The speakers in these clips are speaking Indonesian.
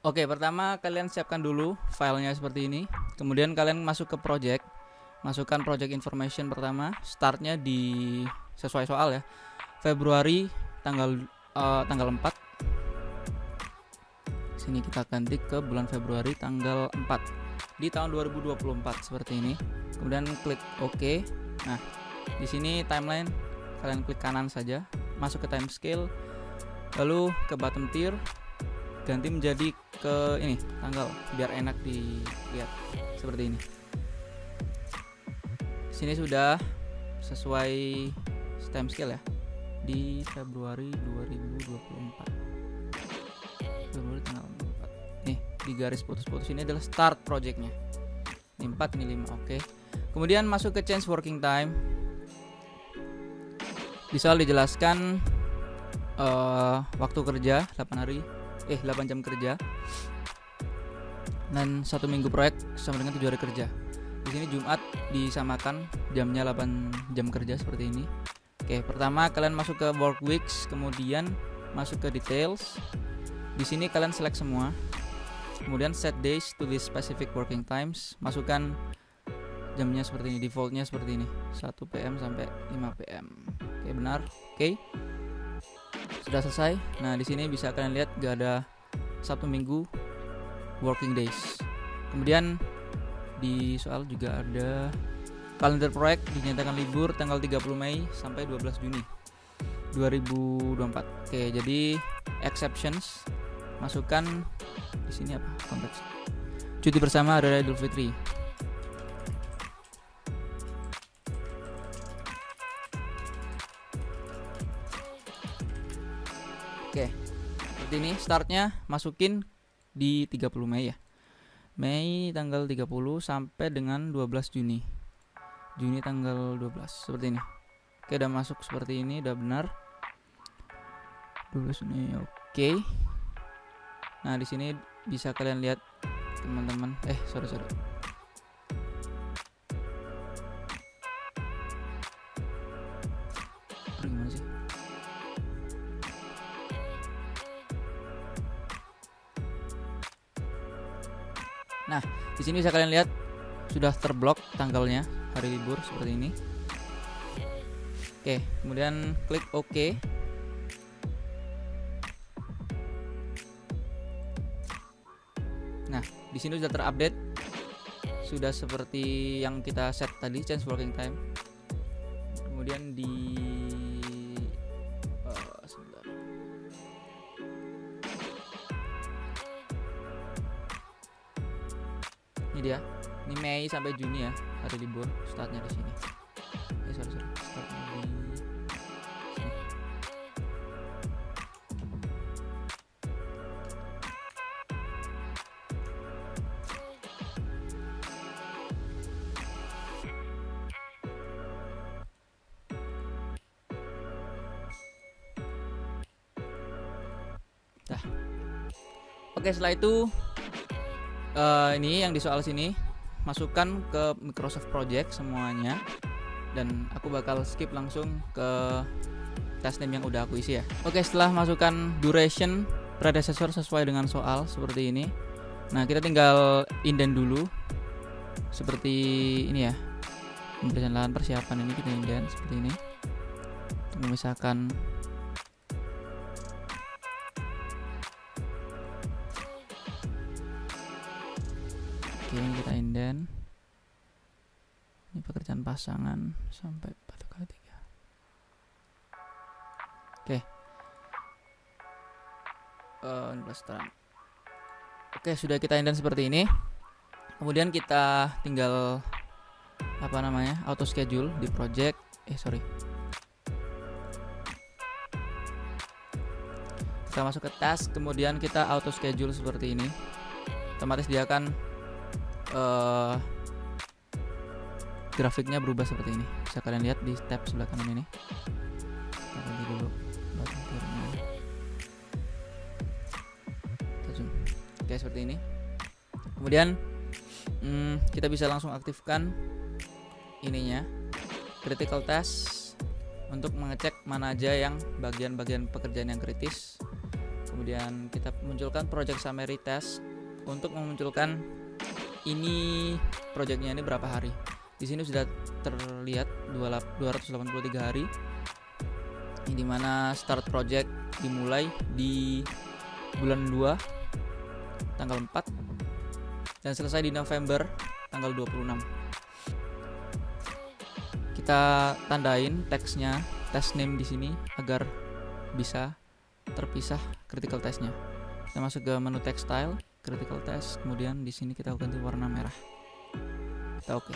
Oke, pertama kalian siapkan dulu filenya seperti ini. Kemudian kalian masuk ke project, masukkan project information pertama. Startnya di sesuai soal ya, Februari tanggal 4. Sini kita ganti ke bulan Februari tanggal 4 di tahun 2024 seperti ini. Kemudian klik OK. Nah, di sini timeline kalian klik kanan saja, masuk ke time scale, lalu ke bottom tier, ganti menjadi ke ini tanggal biar enak dilihat seperti ini. Sini sudah sesuai time scale ya, di Februari 2024. Februari tanggal 4. Nih, di garis putus-putus ini adalah start projectnya. Ini 4, ini 5. Oke. Kemudian masuk ke change working time. Di soal dijelaskan waktu kerja 8 jam kerja, dan 1 minggu proyek sama dengan 7 hari kerja. Di sini Jumat disamakan jamnya 8 jam kerja seperti ini. Oke, pertama kalian masuk ke work weeks, kemudian masuk ke details. Di sini kalian select semua. Kemudian set days to this specific working times. Masukkan jamnya seperti ini, defaultnya seperti ini, 1 PM sampai 5 PM. Oke, benar. Oke. Sudah selesai. Nah, di sini bisa kalian lihat gak ada Sabtu Minggu working days. Kemudian di soal juga ada kalender proyek dinyatakan libur tanggal 30 Mei sampai 12 Juni 2024. Oke, jadi exceptions masukkan di sini apa? Konteks. Cuti bersama hari raya Idul Fitri. Oke, seperti ini startnya masukin di 30 Mei ya. Mei tanggal 30 sampai dengan 12 Juni. Juni tanggal 12 seperti ini. Oke, udah masuk seperti ini, udah benar. 12 Juni. Oke. Nah, di sini bisa kalian lihat teman-teman. Sorry. Gimana sih? Nah, di sini bisa kalian lihat sudah terblok tanggalnya, hari libur seperti ini. Oke, kemudian klik OK. Nah, di sini sudah terupdate, sudah seperti yang kita set tadi, change working time. Kemudian di sebentar. Ini dia, ini Mei sampai Juni ya, hari libur, startnya di sini. Sorry, startnya di sini. Nah, oke, setelah itu ini yang di soal sini masukkan ke Microsoft Project semuanya, dan aku bakal skip langsung ke task name yang udah aku isi ya. Oke, setelah masukkan duration predecessor sesuai dengan soal seperti ini. Nah, kita tinggal indent dulu seperti ini ya. Pembersihan lahan persiapan ini kita indent seperti ini untuk memisahkan. Oke, ini kita indent. Ini pekerjaan pasangan sampai 4x3. Oke. Oke, sudah kita indent seperti ini. Kemudian kita tinggal auto schedule di project. Kita masuk ke task, kemudian kita auto schedule seperti ini. Otomatis dia akan grafiknya berubah seperti ini. Bisa kalian lihat di tab sebelah kanan ini. Kita ganti dulu button tirnya. Kita zoom. Oke, seperti ini. Kemudian kita bisa langsung aktifkan ininya, critical task, untuk mengecek mana aja yang bagian-bagian pekerjaan yang kritis. Kemudian kita munculkan project summary test untuk memunculkan ini projectnya ini berapa hari. Di sini sudah terlihat 283 hari. Ini dimana start project dimulai di bulan 2 tanggal 4 dan selesai di November tanggal 26. Kita tandain teksnya, test name di sini agar bisa terpisah critical testnya. Kita masuk ke menu text style, critical test, kemudian di sini kita ganti warna merah. Kita oke.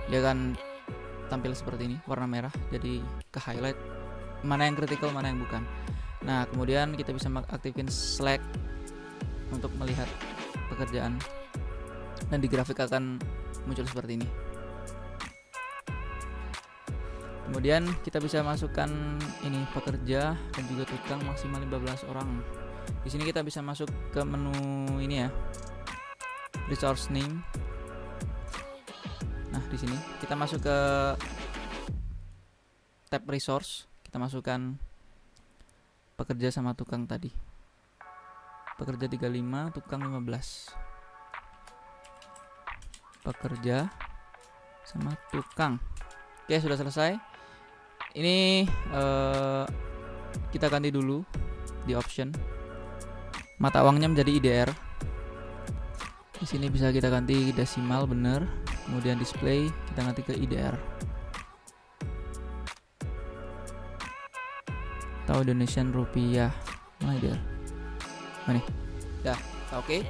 Dia akan tampil seperti ini, warna merah, jadi ke highlight mana yang critical, mana yang bukan. Nah, kemudian kita bisa aktifin Slack untuk melihat pekerjaan dan di grafik akan muncul seperti ini. Kemudian kita bisa masukkan ini pekerja dan juga tukang maksimal 15 orang. Di sini kita bisa masuk ke menu ini ya, resource name. Nah, di sini kita masuk ke tab resource, kita masukkan pekerja sama tukang tadi. Pekerja 35, tukang 15. Pekerja sama tukang. Oke, sudah selesai. Ini kita ganti dulu di option. Mata uangnya menjadi IDR. Di sini bisa kita ganti desimal bener. Kemudian display kita ganti ke IDR. Atau Indonesian rupiah. Mana IDR? Mana? Ya, oke.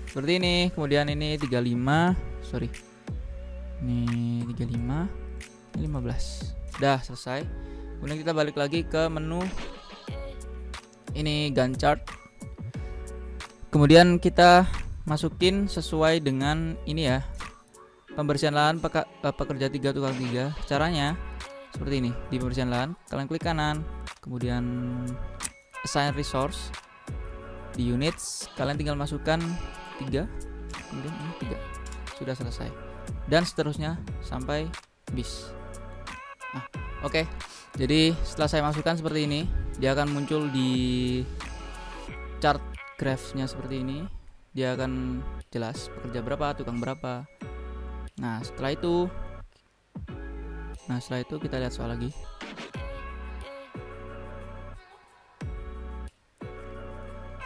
Seperti ini. Kemudian ini 35, sorry. Ini 35, ini 15. Udah selesai. Kemudian kita balik lagi ke menu ini Gantt chart. Kemudian kita masukin sesuai dengan ini ya, pembersihan lahan pekerja 3 tukang 3. Caranya seperti ini. Di pembersihan lahan kalian klik kanan, kemudian assign resource. Di units kalian tinggal masukkan 3, kemudian ini 3. Sudah selesai. Dan seterusnya sampai bis. Nah, oke. Jadi setelah saya masukkan seperti ini, dia akan muncul di chart graph-nya seperti ini. Dia akan jelas pekerja berapa, tukang berapa. Nah, setelah itu kita lihat soal lagi.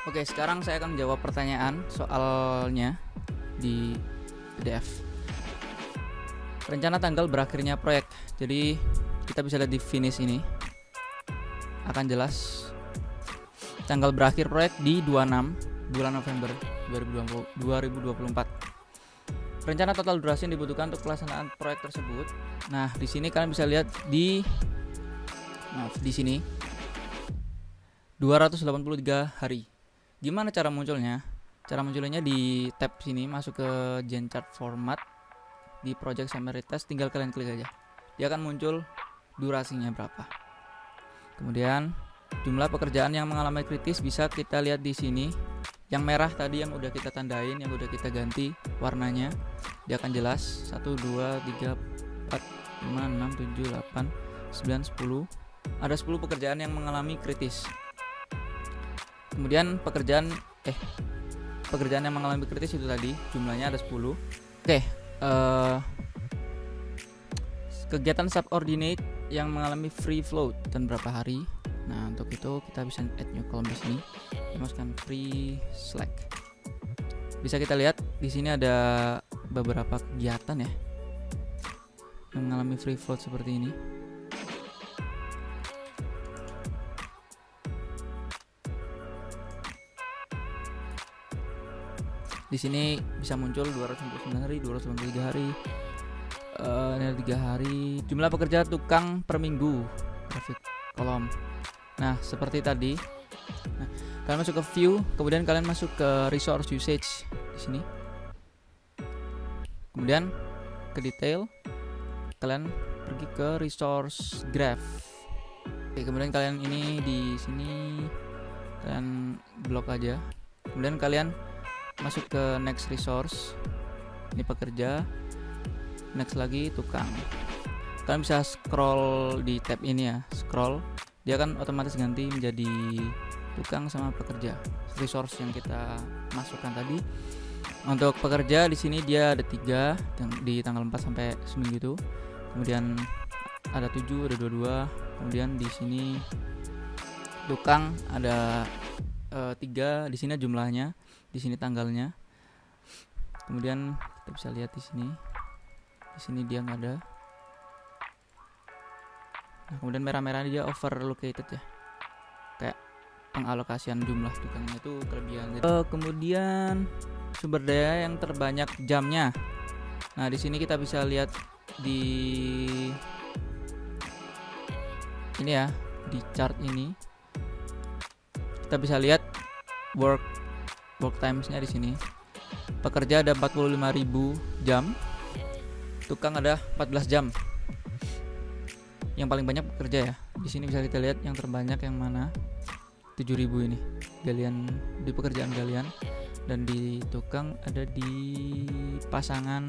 Oke, sekarang saya akan menjawab pertanyaan soalnya di PDF. Rencana tanggal berakhirnya proyek. Jadi kita bisa lihat di finish ini akan jelas tanggal berakhir proyek di 26 bulan November 2024. Rencana total durasi yang dibutuhkan untuk pelaksanaan proyek tersebut. Nah, di sini kalian bisa lihat di sini 283 hari. Gimana cara munculnya? Cara munculnya di tab sini, masuk ke Gantt chart format, di project summary test, tinggal kalian klik aja. Dia akan muncul durasinya berapa. Kemudian jumlah pekerjaan yang mengalami kritis bisa kita lihat di sini. Yang merah tadi yang udah kita tandain, yang udah kita ganti warnanya, dia akan jelas 1 2 3 4 5 6 7 8 9 10. Ada 10 pekerjaan yang mengalami kritis. Kemudian pekerjaan yang mengalami kritis itu tadi jumlahnya ada 10. Oke, kegiatan subordinate yang mengalami free float dan berapa hari. Nah, untuk itu kita bisa add new column di sini. Kita masukkan free slack. Bisa kita lihat di sini ada beberapa kegiatan ya yang mengalami free float seperti ini. Di sini bisa muncul 299 hari, 293 hari, 3 hari. Jumlah pekerja tukang per minggu, grafik kolom. Nah, seperti tadi. Nah, kalian masuk ke view, kemudian kalian masuk ke resource usage di sini. Kemudian ke detail, kalian pergi ke resource graph. Oke, kemudian kalian ini di sini kalian blok aja. Kemudian kalian masuk ke next resource. Ini pekerja. Next lagi tukang. Kalian bisa scroll di tab ini ya, scroll. Dia akan otomatis ganti menjadi tukang sama pekerja, resource yang kita masukkan tadi. Untuk pekerja di sini dia ada 3 di tanggal 4 sampai seminggu itu. Kemudian ada 7, ada 22. Kemudian di sini tukang ada 3, di sini jumlahnya, di sini tanggalnya. Kemudian kita bisa lihat di sini. Di sini dia nggak ada. Nah, kemudian merah-merah dia overlocated ya. Kayak pengalokasian jumlah tukangnya itu kelebihan. Kemudian sumber daya yang terbanyak jamnya. Nah, di sini kita bisa lihat di ini ya, di chart ini. Kita bisa lihat work times-nya di sini. Pekerja ada 45.000 jam. Tukang ada 14 jam. Yang paling banyak pekerja ya. Di sini bisa kita lihat yang terbanyak yang mana? 7.000 ini. Galian di pekerjaan galian, dan di tukang ada di pasangan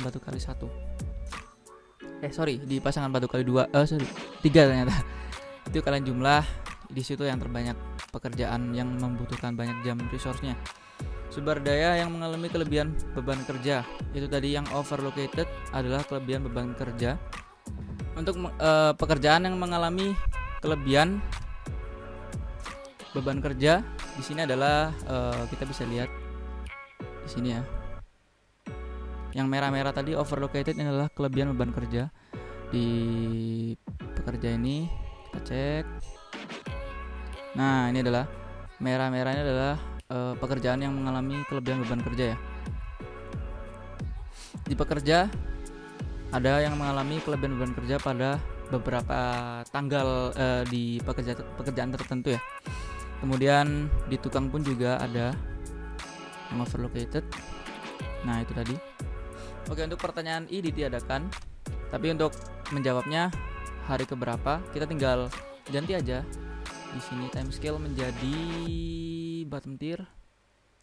batu kali 1. Di pasangan batu kali 2. 3 ternyata. Itu kalian jumlah di situ yang terbanyak pekerjaan yang membutuhkan banyak jam resource-nya. Sumber daya yang mengalami kelebihan beban kerja, itu tadi yang overlocated adalah kelebihan beban kerja. Untuk pekerjaan yang mengalami kelebihan beban kerja di sini adalah kita bisa lihat di sini ya. Yang merah-merah tadi overlocated ini adalah kelebihan beban kerja. Di pekerja ini kita cek. Nah, ini adalah merah-merahnya adalah pekerjaan yang mengalami kelebihan beban kerja ya. Di pekerja ada yang mengalami kelebihan beban kerja pada beberapa tanggal di pekerjaan tertentu ya. Kemudian di tukang pun juga ada yang overlocated. Nah, itu tadi. Oke, untuk pertanyaan I ditiadakan. Tapi untuk menjawabnya hari keberapa, kita tinggal ganti aja di sini time scale menjadi bottom tier.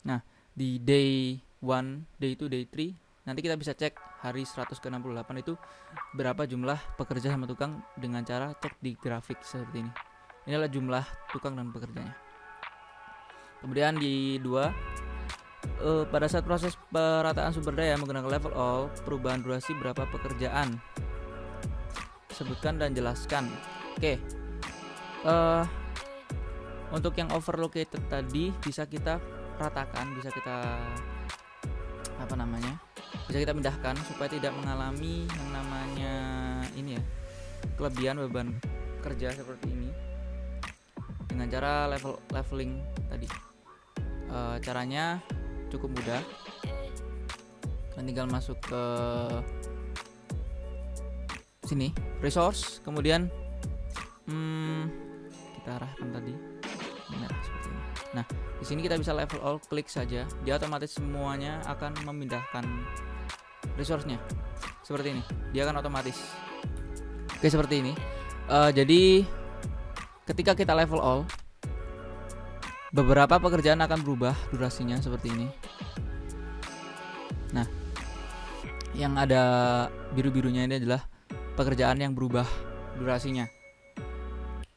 Nah, di day 1, day 2, day 3 nanti kita bisa cek hari 100 ke 68 itu berapa jumlah pekerja sama tukang dengan cara cek di grafik seperti ini. Ini adalah jumlah tukang dan pekerjanya. Kemudian di 2, pada saat proses perataan sumber daya menggunakan level all, perubahan durasi berapa pekerjaan? Sebutkan dan jelaskan. Oke. Untuk yang overlocated tadi bisa kita ratakan, bisa kita bisa kita pindahkan supaya tidak mengalami yang namanya ini ya, kelebihan beban kerja seperti ini dengan cara leveling tadi. Caranya cukup mudah. Kalian tinggal masuk ke sini resource, kemudian kita arahkan tadi merah seperti ini. Nah, di sini kita bisa level all, klik saja, dia otomatis semuanya akan memindahkan resource-nya seperti ini. Dia akan otomatis. Oke, seperti ini. Jadi ketika kita level all, beberapa pekerjaan akan berubah durasinya seperti ini. Nah, yang ada biru-birunya ini adalah pekerjaan yang berubah durasinya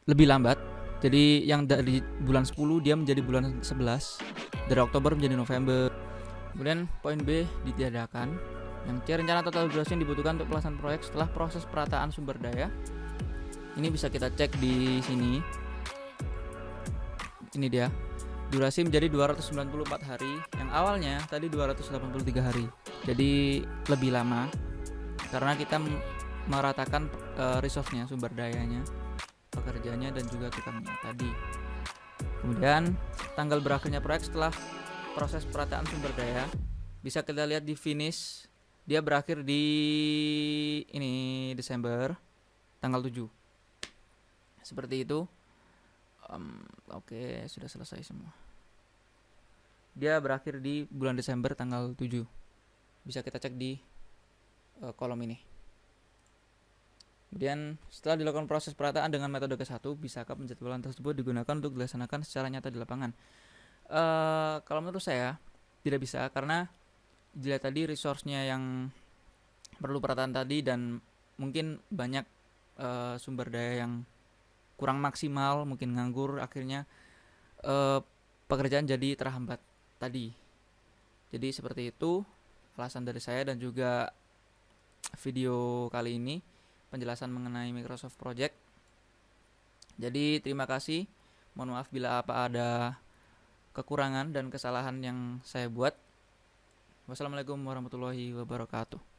lebih lambat. Jadi yang dari bulan 10 dia menjadi bulan 11, dari Oktober menjadi November. Kemudian poin B ditiadakan. Yang C, rencana total durasi yang dibutuhkan untuk pelaksanaan proyek setelah proses perataan sumber daya. Ini bisa kita cek di sini. Ini dia. Durasi menjadi 294 hari. Yang awalnya tadi 283 hari. Jadi lebih lama karena kita meratakan resource-nya, sumber dayanya, pekerjanya dan juga tukangnya tadi. Kemudian tanggal berakhirnya proyek setelah proses perataan sumber daya bisa kita lihat di finish. Dia berakhir di ini Desember tanggal 7. Seperti itu. Oke, sudah selesai semua. Dia berakhir di bulan Desember tanggal 7. Bisa kita cek di kolom ini. Kemudian setelah dilakukan proses perataan dengan metode ke-1, bisakah penjadwalan tersebut digunakan untuk dilaksanakan secara nyata di lapangan? Kalau menurut saya tidak bisa, karena dilihat tadi resource-nya yang perlu perataan tadi dan mungkin banyak sumber daya yang kurang maksimal, mungkin nganggur, akhirnya pekerjaan jadi terhambat tadi. Jadi seperti itu alasan dari saya dan juga video kali ini penjelasan mengenai Microsoft Project. Jadi terima kasih. Mohon maaf bila apa ada kekurangan dan kesalahan yang saya buat. Wassalamualaikum warahmatullahi wabarakatuh.